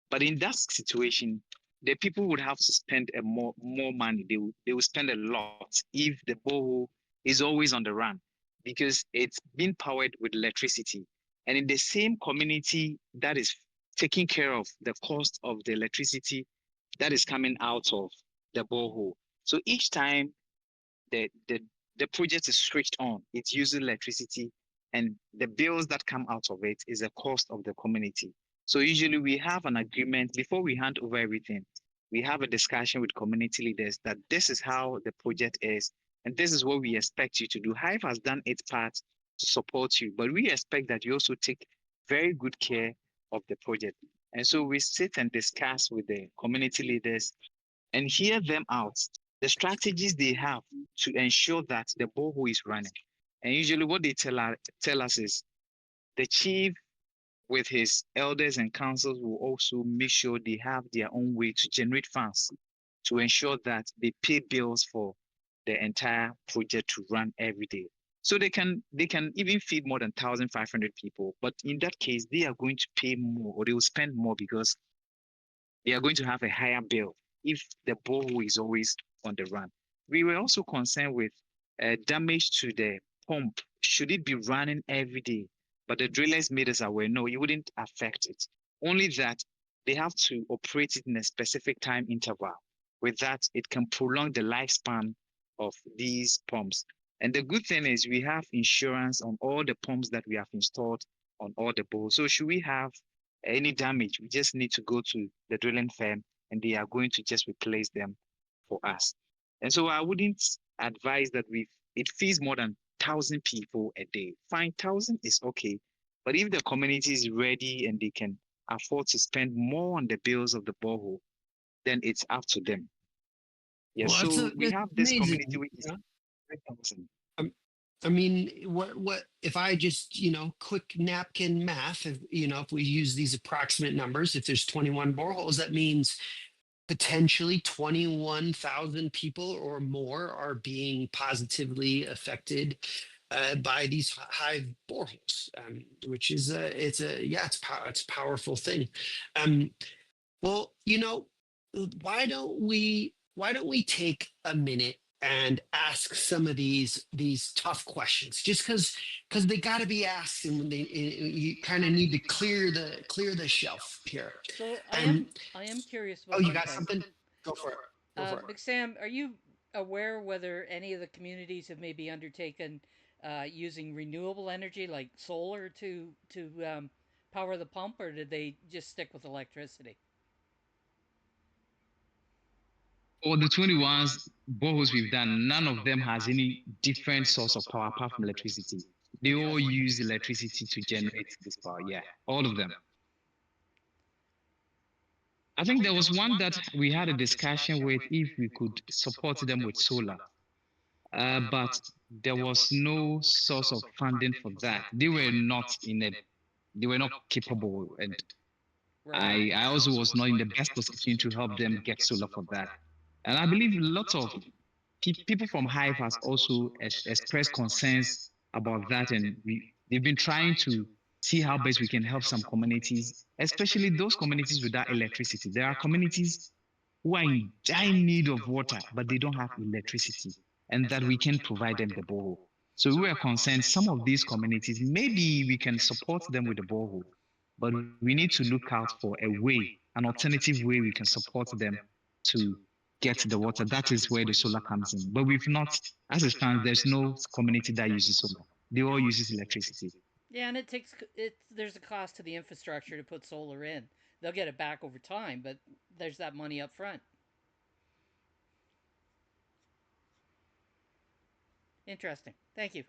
But in that situation, the people would have to spend more money. They will spend a lot if the borehole is always on the run because it's being powered with electricity. And in the same community that is taking care of the cost of the electricity that is coming out of the borehole. So each time the the the project is switched on, it uses electricity, and the bills that come out of it is the cost of the community. So usually we have an agreement before we hand over everything. We have a discussion with community leaders that this is how the project is, and this is what we expect you to do. Hive has done its part to support you, but we expect that you also take very good care of the project. And so we sit and discuss with the community leaders and hear them out, the strategies they have to ensure that the borehole is running. And usually, what they tell us is the chief, with his elders and councils, will also make sure they have their own way to generate funds to ensure that they pay bills for the entire project to run every day. So they can even feed more than 1,500 people. But in that case, they are going to pay more or they will spend more because they are going to have a higher bill if the borehole is always on the run. We were also concerned with damage to the pump. Should it be running every day? But the drillers made us aware, no, it wouldn't affect it. Only that they have to operate it in a specific time interval. With that, it can prolong the lifespan of these pumps. And the good thing is we have insurance on all the pumps that we have installed on all the boreholes. So should we have any damage, we just need to go to the drilling firm and they are going to just replace them for us. And so I wouldn't advise that it feeds more than 1,000 people a day. 5,000 is okay, but if the community is ready and they can afford to spend more on the bills of the borehole, then it's up to them. Yeah, Well, so we that's have this community amazing. which is 5,000. Um, I mean, what if I just, quick napkin math, if we use these approximate numbers, if there's 21 boreholes, that means potentially 21,000 people or more are being positively affected by these Hive boreholes, which is it's a powerful thing. Um, well, why don't we take a minute and ask some of these tough questions, just because they got to be asked, and you kind of need to clear the shelf here. So I And am I am curious oh, about you one got thing. something? Go for it. Go for it. McSamm, are you aware whether any of the communities have maybe undertaken using renewable energy like solar to power the pump, or did they just stick with electricity? For the 21 boreholes we've done, none of them has any different source of power apart from electricity. They all use electricity to generate this power. Yeah, all of them. I think there was one that we had a discussion with if we could support them with solar, but there was no source of funding for that. They were not capable, and Right. I also was not in the best position to help them get solar for that. And I believe lots of people from Hive has also expressed concerns about that, and they've been trying to see how best we can help some communities, especially those communities without electricity. There are communities who are in dire need of water, but they don't have electricity, and that we can provide them the borehole. So we are concerned some of these communities, maybe we can support them with the borehole, but we need to look out for a way, an alternative way we can support them to get the water. That is where the solar comes in. But we've not, as it stands, there's no community that uses solar. They all use electricity. Yeah, and it takes it. There's a cost to the infrastructure to put solar in. They'll get it back over time, but there's that money up front. Interesting. Thank you.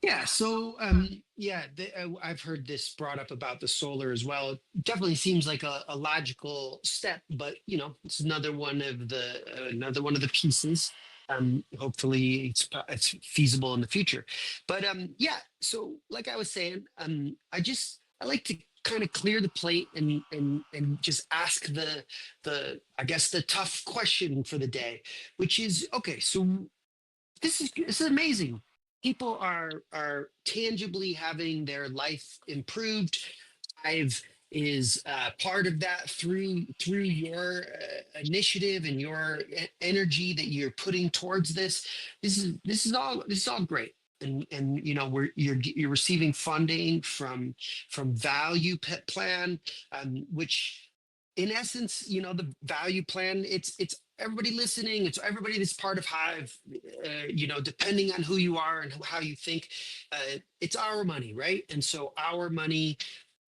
Yeah. So, I've heard this brought up about the solar as well. It definitely seems like a logical step, but it's another one of the pieces. Hopefully, it's feasible in the future. But yeah. So, like I was saying, I like to kind of clear the plate and just ask the I guess the tough question for the day, which is okay. So this is amazing. People are tangibly having their life improved. I've is part of that through your initiative and your energy that you're putting towards this. This is all great. And you're receiving funding from Plan, which in essence, the value plan, it's everybody listening, it's everybody that's part of Hive, depending on who you are and how you think, it's our money, right? And so our money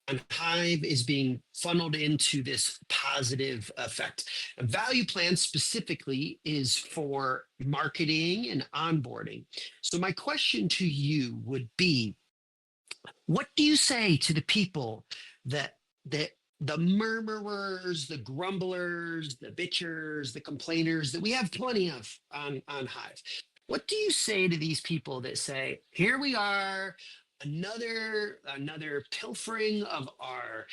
on Hive is being funneled into this positive effect. A value plan specifically is for marketing and onboarding. So my question to you would be, what do you say to the people that the murmurers, the grumblers, the bitchers, the complainers that we have plenty of on Hive? What do you say to these people that say, "Here we are, another pilfering of our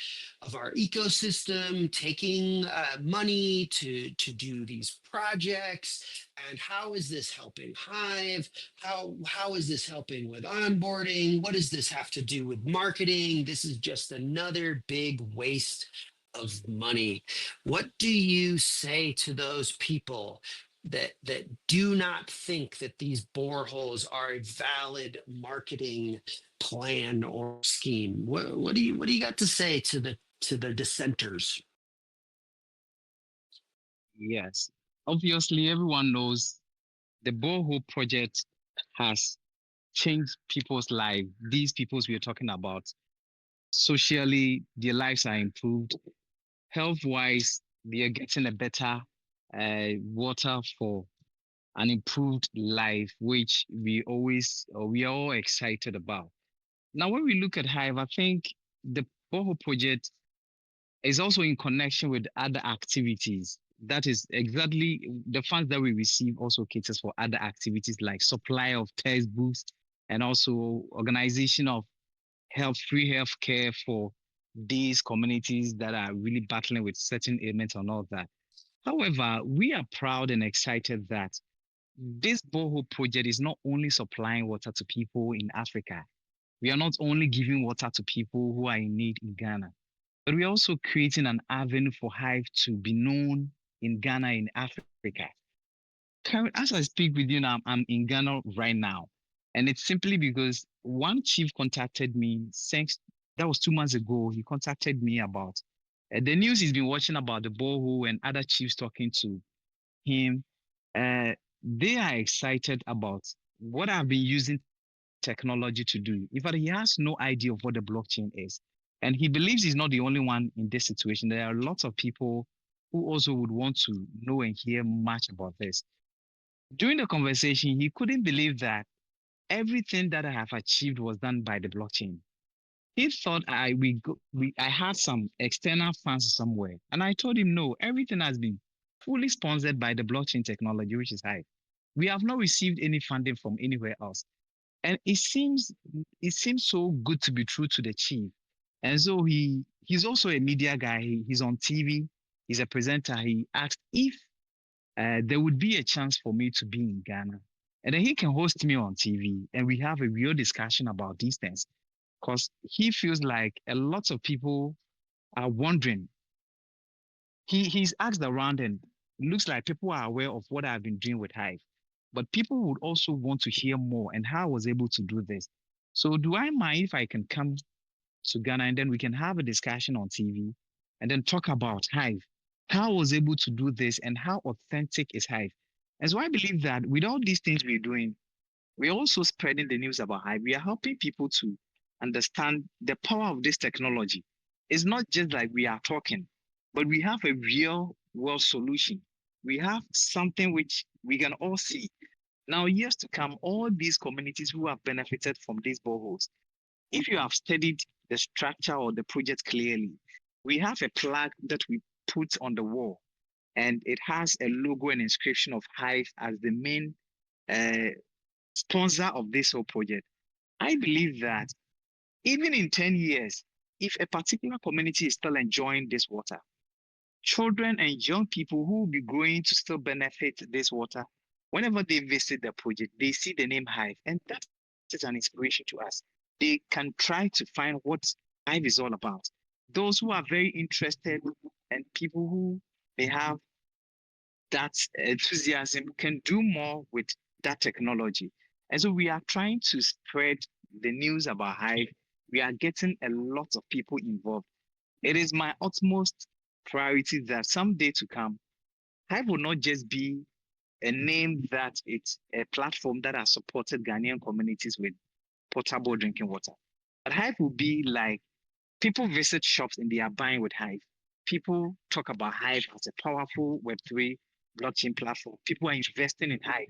ecosystem, taking money to do these projects, and how is this helping Hive? How is this helping with onboarding? What does this have to do with marketing? This is just another big waste of money." What do you say to those people that do not think that these boreholes are a valid marketing plan or scheme? What do you got to say to the dissenters? Yes. Obviously, everyone knows the borehole project has changed people's lives. These peoples we are talking about, socially, their lives are improved. Health wise, they are getting a better water for an improved life, which we are all excited about. Now, when we look at Hive, I think the Borehole project is also in connection with other activities. That is exactly the funds that we receive also caters for other activities like supply of textbooks and also organization of free health care for these communities that are really battling with certain ailments and all that. However, we are proud and excited that this borehole project is not only supplying water to people in Africa. We are not only giving water to people who are in need in Ghana, but we're also creating an avenue for Hive to be known in Ghana, in Africa. As I speak with you now, I'm in Ghana right now. And it's simply because one chief contacted me since that was 2 months ago. He contacted me about the news he's been watching about the borehole and other chiefs talking to him. Uh, they are excited about what I've been using technology to do. In fact, he has no idea of what the blockchain is. And he believes he's not the only one in this situation. There are lots of people who also would want to know and hear much about this. During the conversation, he couldn't believe that everything that I have achieved was done by the blockchain. He thought I had some external funds somewhere, and I told him no, everything has been fully sponsored by the blockchain technology, which is Hive. We have not received any funding from anywhere else, and it seems so good to be true to the chief. And so he's also a media guy. He's on TV. He's a presenter. He asked if there would be a chance for me to be in Ghana. And then he can host me on TV and we have a real discussion about these things. Because he feels like a lot of people are wondering. He's asked around and it looks like people are aware of what I've been doing with Hive. But people would also want to hear more and how I was able to do this. So do I mind if I can come to Ghana and then we can have a discussion on TV and then talk about Hive, how I was able to do this and how authentic is Hive. And so I believe that with all these things we're doing, we're also spreading the news about Hive. We are helping people to understand the power of this technology. It's not just like we are talking, but we have a real world solution. We have something which we can all see. Now, years to come, all these communities who have benefited from these boreholes, if you have studied the structure or the project clearly, we have a plug that we put on the wall, and it has a logo and inscription of Hive as the main uh, sponsor of this whole project. I believe that even in 10 years, if a particular community is still enjoying this water, children and young people who will be growing to still benefit this water, whenever they visit the project, they see the name Hive, and that is an inspiration to us. They can try to find what Hive is all about. Those who are very interested and people who they have that enthusiasm can do more with that technology. And so we are trying to spread the news about Hive. We are getting a lot of people involved. It is my utmost priority that someday to come, Hive will not just be a name that it's a platform that has supported Ghanaian communities with potable drinking water. But Hive will be like people visit shops and they are buying with Hive. People talk about Hive as a powerful Web3 blockchain platform. People are investing in Hive.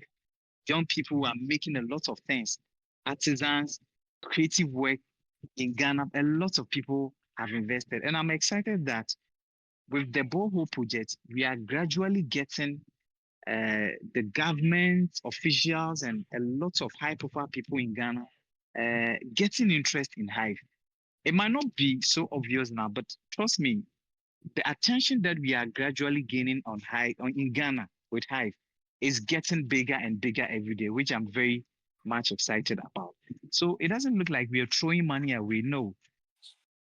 Young people are making a lot of things. Artisans, creative work in Ghana, a lot of people have invested. And I'm excited that with the Borehole project, we are gradually getting the government officials and a lot of high profile people in Ghana getting interest in Hive. It might not be so obvious now, but trust me, the attention that we are gradually gaining on Hive in Ghana with Hive is getting bigger and bigger every day, which I'm very much excited about. So it doesn't look like we are throwing money away. No,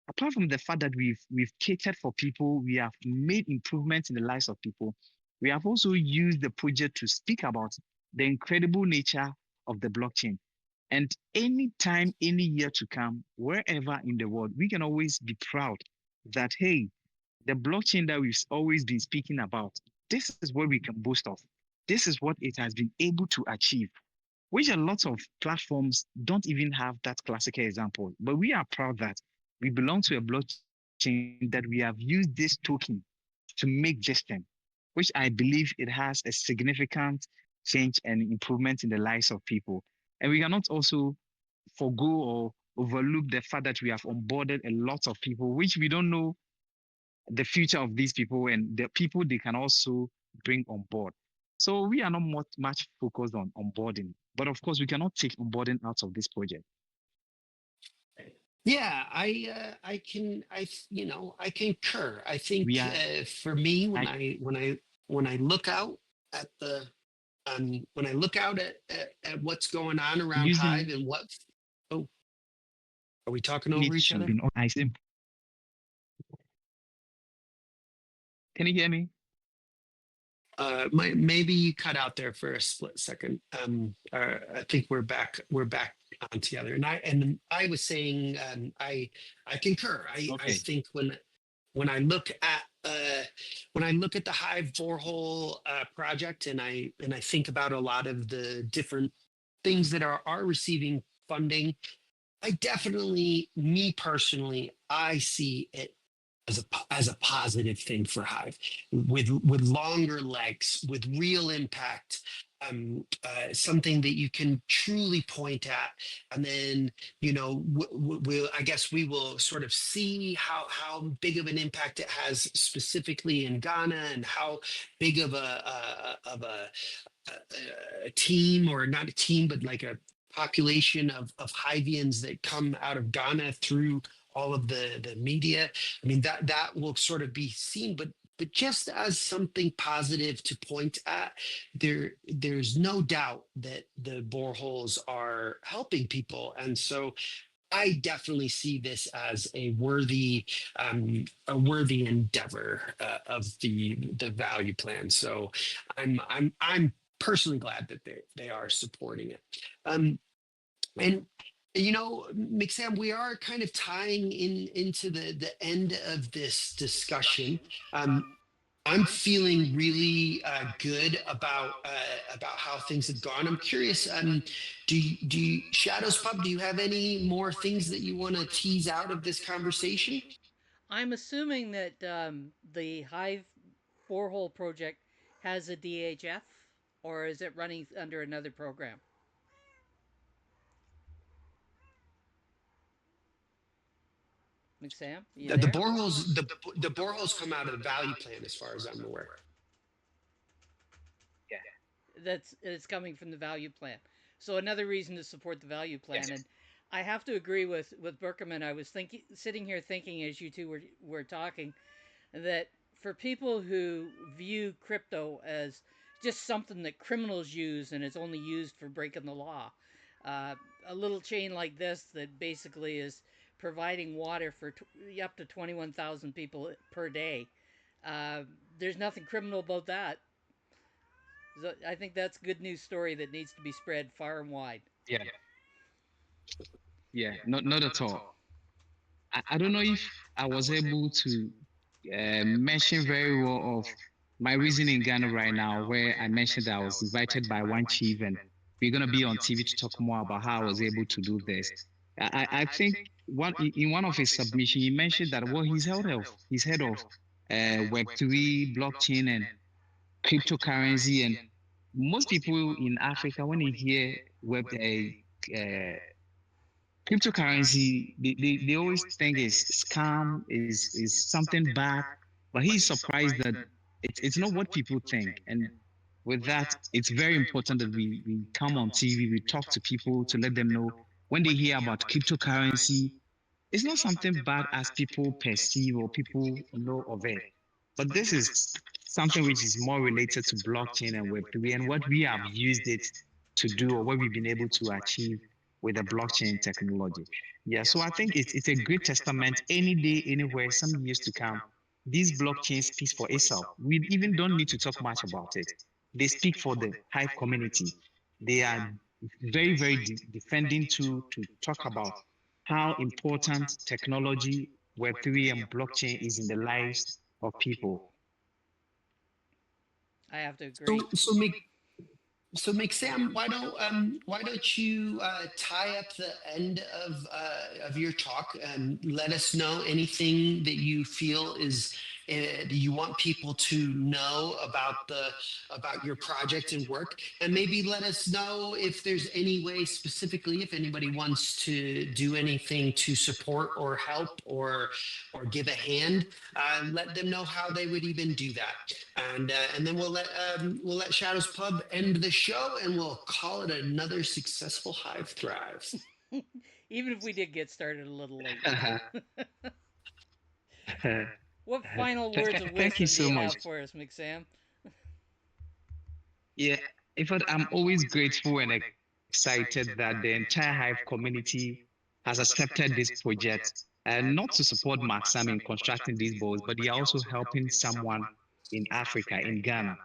apart from the fact that we've catered for people, we have made improvements in the lives of people. We have also used the project to speak about the incredible nature of the blockchain. And anytime, any year to come, wherever in the world, we can always be proud that, hey, the blockchain that we've always been speaking about, this is what we can boast of. This is what it has been able to achieve, which a lot of platforms don't even have that classical example. But we are proud that we belong to a blockchain that we have used this token to make this thing, which I believe it has a significant change and improvement in the lives of people. And we cannot also forgo or overlook the fact that we have onboarded a lot of people, which we don't know the future of these people and the people they can also bring on board. So we are not much focused on onboarding, but of course we cannot take onboarding out of this project. Yeah, I concur. I think for me, when I look out at the when I look out at what's going on around Hive using and what, oh, are we talking over need each to other? be organized. Can you hear me? Maybe you cut out there for a split second. I think we're back on together. And I was saying, I concur. I Okay. think when I look at the Hive Borehole project, and I think about a lot of the different things that are receiving funding, I definitely, me personally, I see it as a positive thing for Hive, with longer legs, with real impact, something that you can truly point at, and then I guess we will sort of see how big of an impact it has specifically in Ghana, and how big of a team, or not a team, but like a population of Hivians that come out of Ghana through all of the media. I mean, that will sort of be seen, but just as something positive to point at, there's no doubt that the boreholes are helping people. And so I definitely see this as a worthy endeavor of the value plan. So I'm personally glad that they are supporting it. And McSamm, we are kind of tying into the end of this discussion. Um, I'm feeling really good about how things have gone. I'm curious. Shadows Pub? Do you have any more things that you want to tease out of this conversation? I'm assuming that the Hive borehole project has a DHF, or is it running under another program? McSamm, you The there? boreholes, the boreholes come out of the value plan, as far as I'm aware. Yeah. That's it's coming from the value plan. So another reason to support the value plan. Yes. And I have to agree with Berkerman. I was thinking, sitting here thinking as you two were talking, that for people who view crypto as just something that criminals use and is only used for breaking the law, uh, a little chain like this that basically is providing water for up to 21,000 people per day. Uh, there's nothing criminal about that. So I think that's a good news story that needs to be spread far and wide. Yeah. Yeah. Not at all. I don't know if I was able to mention very well of my reason in Ghana right now, where I mentioned that I was invited by one chief and we're going to be on TV to talk more about how I was able to do this. I think in one of his submission, he mentioned that what he's head of Web3, blockchain, and cryptocurrency. And most people in Africa, when they hear cryptocurrency, they always think it's scam, is something bad, but he's surprised that it's not what people think. And with that, it's very important that we come on TV, we talk to people to let them know when they hear about cryptocurrency, it's not something bad as people perceive or people know of it. But this is something which is more related to blockchain and Web3 and what we have used it to do or what we've been able to achieve with the blockchain technology. Yeah, so I think it's a great testament any day, anywhere, some years to come. This blockchain speaks for itself. We even don't need to talk much about it. They speak for the Hive community. They are very defending to talk about how important technology, Web3, and blockchain is in the lives of people. I have to agree. So McSamm, why don't you tie up the end of your talk and let us know anything that you feel is you want people to know about your project and work, and maybe let us know if there's any way specifically, if anybody wants to do anything to support or help or give a hand. Let them know how they would even do that, and then we'll let Shadows Pub end the show, and we'll call it another successful Hive Thrive. Even if we did get started a little late. What final words of Thank you wisdom do so you much. have for us, McSamm? Yeah, in fact, I'm always grateful and excited that the entire Hive community has accepted this project, and not to support McSamm in constructing these bowls, but they are also helping someone in Africa, in Ghana,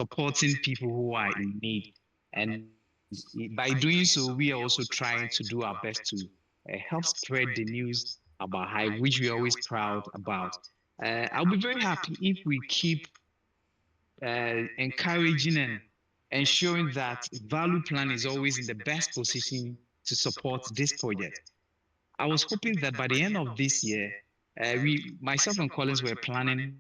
supporting people who are in need. And by doing so, we are also trying to do our best to help spread the news about Hive, which we are always proud about. I'll be very happy if we keep encouraging and ensuring that Value Plan is always in the best position to support this project. I was hoping that by the end of this year, myself and Collins, were planning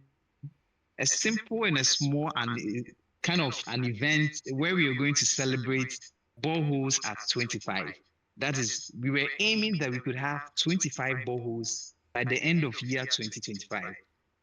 a simple and a small and kind of an event where we are going to celebrate boreholes at 25. That is, we were aiming that we could have 25 boreholes by the end of year 2025.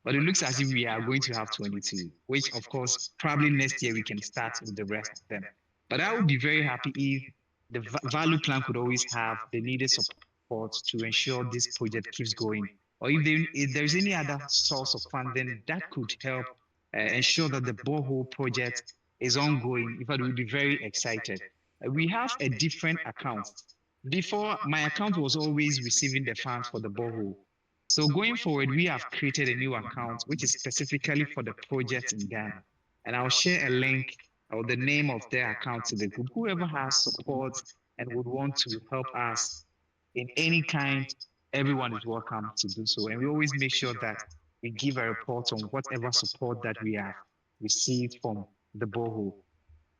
But it looks as if we are going to have 22, which of course, probably next year we can start with the rest of them. But I would be very happy if the value plan could always have the needed support to ensure this project keeps going. Or if there's any other source of funding that could help ensure that the borehole project is ongoing, in fact, we'll be very excited. We have a different account. Before, my account was always receiving the funds for the borehole. So going forward, we have created a new account which is specifically for the project in Ghana. And I'll share a link or the name of their account to the group. Whoever has support and would want to help us in any kind, everyone is welcome to do so. And we always make sure that we give a report on whatever support that we have received from the borehole.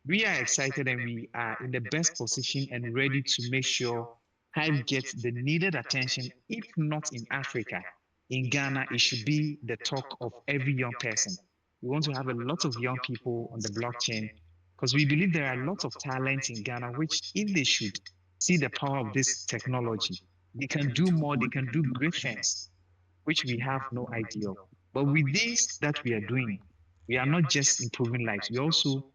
We are excited and we are in the best position and ready to make sure Hive gets the needed attention. If not in Africa, in Ghana, it should be the talk of every young person. We want to have a lot of young people on the blockchain because we believe there are lots of talent in Ghana, which, if they should see the power of this technology, they can do more, they can do great things, which we have no idea of. But with this that we are doing, we are not just improving lives, we also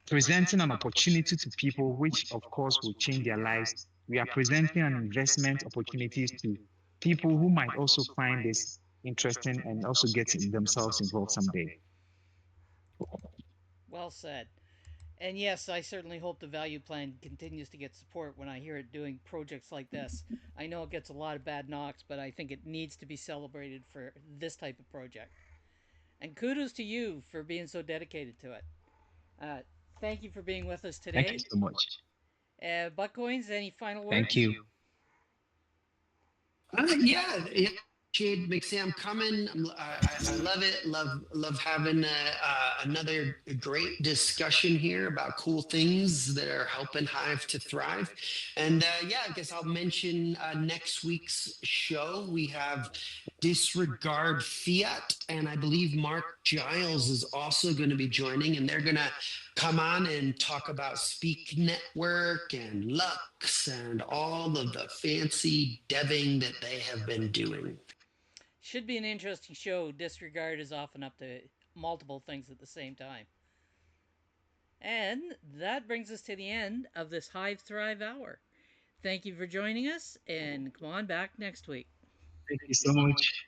presenting an opportunity to people, which of course will change their lives. We are presenting an investment opportunities to people who might also find this interesting and also get themselves involved someday. Well said. And yes, I certainly hope the value plan continues to get support when I hear it doing projects like this. I know it gets a lot of bad knocks, but I think it needs to be celebrated for this type of project. And kudos to you for being so dedicated to it. Uh, Thank you for being with us Thank you today. so much. Buckcoins, any final Thank words? you. Yeah. Appreciate McSam coming. I love it. Love having another great discussion here about cool things that are helping Hive to thrive. And yeah, I guess I'll mention next week's show. We have Disregard Fiat, and I believe Mark Giles is also going to be joining, and they're going to come on and talk about Speak Network and Lux and all of the fancy deving that they have been doing. Should be an interesting show. Disregard is often up to multiple things at the same time. And that brings us to the end of this Hive Thrive Hour. Thank you for joining us, and come on back next week. Thank you so much.